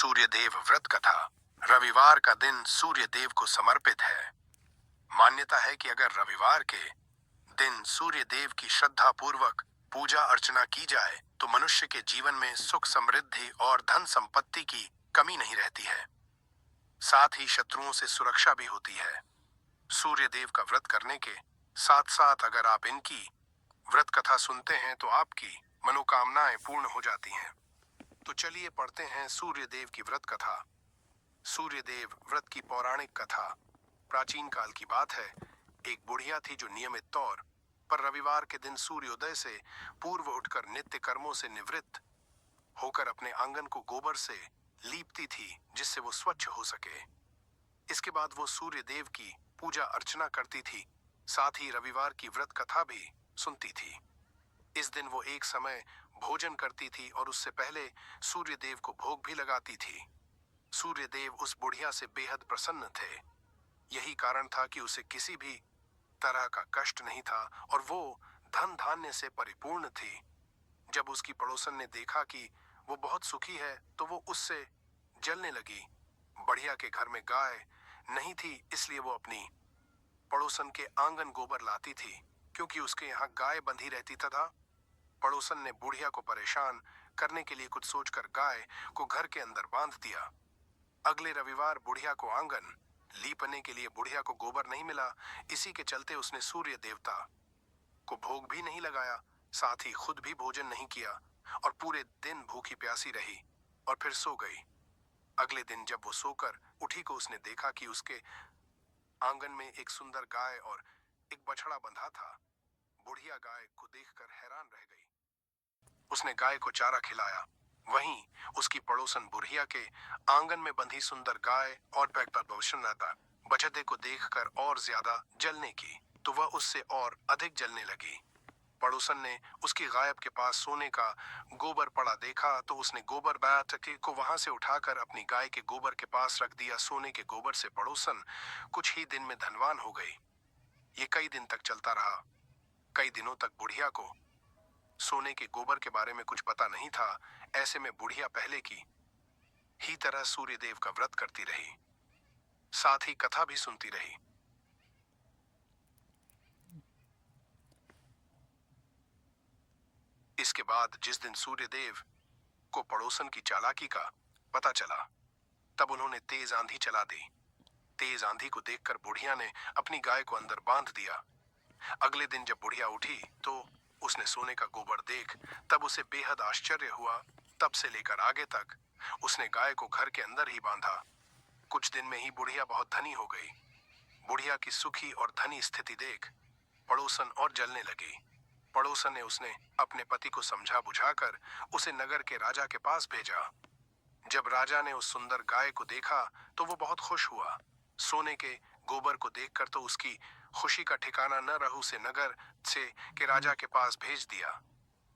सूर्यदेव व्रत कथा। रविवार का दिन सूर्यदेव को समर्पित है। मान्यता है कि अगर रविवार के दिन सूर्यदेव की श्रद्धा पूर्वक पूजा अर्चना की जाए तो मनुष्य के जीवन में सुख समृद्धि और धन संपत्ति की कमी नहीं रहती है। साथ ही शत्रुओं से सुरक्षा भी होती है। सूर्यदेव का व्रत करने के साथ साथ अगर आप इनकी व्रत कथा सुनते हैं तो आपकी मनोकामनाएं पूर्ण हो जाती हैं। तो चलिए पढ़ते हैं सूर्यदेव की व्रत कथा। सूर्यदेव व्रत की पौराणिक कथा। प्राचीन काल की बात है। एक बुढ़िया थी जो नियमित तौर पर रविवार के दिन सूर्योदय से पूर्व उठकर नित्य कर्मों से निवृत्त होकर अपने आंगन को गोबर से लीपती थी जिससे वो स्वच्छ हो सके। इसके बाद वो सूर्यदेव की पूजा अर्चना करती थी, साथ ही रविवार की व्रत कथा भी सुनती थी। इस दिन वो एक समय भोजन करती थी और उससे पहले सूर्यदेव को भोग भी लगाती थी। सूर्यदेव उस बुढ़िया से बेहद प्रसन्न थे। यही कारण था कि उसे किसी भी तरह का कष्ट नहीं था और वो धन धान्य से परिपूर्ण थी। जब उसकी पड़ोसन ने देखा कि वो बहुत सुखी है तो वो उससे जलने लगी। बढ़िया के घर में गाय नहीं थी, इसलिए वो अपनी पड़ोसन के आंगन गोबर लाती थी क्योंकि उसके यहाँ गाय बंधी रहती तथा पड़ोसन ने बुढ़िया को परेशान करने के लिए कुछ सोचकर गाय को घर के अंदर बांध दिया। अगले रविवार बुढ़िया को आंगन लीपने के लिए बुढ़िया को गोबर नहीं मिला। इसी के चलते उसने सूर्य देवता को भोग भी नहीं लगाया, साथ ही खुद भी भोजन नहीं किया और पूरे दिन भूखी प्यासी रही और फिर सो गई। अगले दिन जब वो सोकर उठी को उसने देखा कि उसके आंगन में एक सुंदर गाय और एक बछड़ा बंधा था। बुढ़िया गाय को देखकर हैरान रह गई। उसने गाय को चारा खिलाया। वहीं उसकी पड़ोसन बुढ़िया के आंगन में बंधी सुंदर गाय और पैक पर भविष्यवाणी बछड़े को देखकर और ज्यादा जलने की तो वह उससे और अधिक जलने लगी। पड़ोसन ने उसकी गाय के पास सोने का गोबर पड़ा देखा तो उसने गोबर बैठ को वहां से उठाकर अपनी गाय के गोबर के पास रख दिया। सोने के गोबर से पड़ोसन कुछ ही दिन में धनवान हो गई। ये कई दिन तक चलता रहा। कई दिनों तक बुढ़िया को सोने के गोबर के बारे में कुछ पता नहीं था। ऐसे में बुढ़िया पहले की ही तरह सूर्यदेव का व्रत करती रही, साथ ही कथा भी सुनती रही। इसके बाद जिस दिन सूर्यदेव को पड़ोसन की चालाकी का पता चला तब उन्होंने तेज आंधी चला दी। तेज आंधी को देखकर बुढ़िया ने अपनी गाय को अंदर बांध दिया। अगले दिन जब बुढ़िया उठी तो उसने सोने का गोबर देख तब उसे बेहद आश्चर्य हुआ। तब से लेकर आगे तक उसने गाय को घर के अंदर ही बांधा। कुछ दिन में ही बुढ़िया बहुत धनी हो गई। बुढ़िया की सुखी और धनी स्थिति देख पड़ोसन और जलने लगी। पड़ोसन ने उसने अपने पति को समझा बुझाकर उसे नगर के राजा के पास भेजा। जब राजा ने उस सुंदर गाय को देखा तो वो बहुत खुश हुआ। सोने के गोबर को देखकर तो उसकी खुशी का ठिकाना न रहा। उसे नगर से के राजा के पास भेज दिया।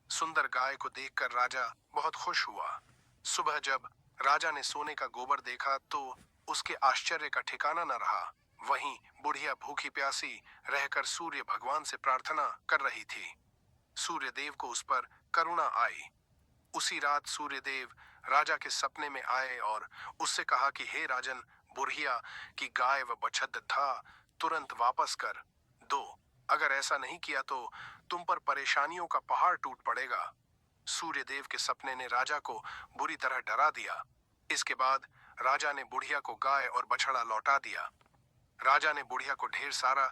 सुंदर गाय को देखकर राजा बहुत खुश हुआ। सुबह जब राजा ने सोने का गोबर देखा तो उसके आश्चर्य का ठिकाना न रहा। वहीं बुढ़िया भूखी प्यासी रहकर सूर्य भगवान से प्रार्थना कर रही थी। सूर्यदेव को उस पर करुणा आई। उसी रात सूर्यदेव राजा के सपने में आए और उससे कहा कि हे राजन, बुढ़िया की गाय व बछड़ा था तुरंत वापस कर दो। अगर ऐसा नहीं किया तो तुम पर परेशानियों का पहाड़ टूट पड़ेगा। सूर्यदेव के सपने ने राजा को बुरी तरह डरा दिया। इसके बाद राजा ने बुढ़िया को गाय और बछड़ा लौटा दिया। राजा ने बुढ़िया को ढेर सारा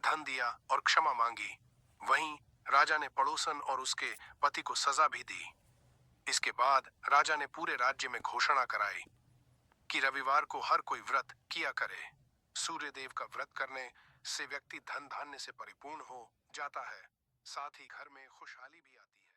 धन दिया और क्षमा मांगी। वहीं राजा ने पड़ोसन और उसके पति को सजा भी दी। इसके बाद राजा ने पूरे राज्य में घोषणा कराई कि रविवार को हर कोई व्रत किया करे। सूर्यदेव का व्रत करने से व्यक्ति धन धान्य से परिपूर्ण हो जाता है, साथ ही घर में खुशहाली भी आती है।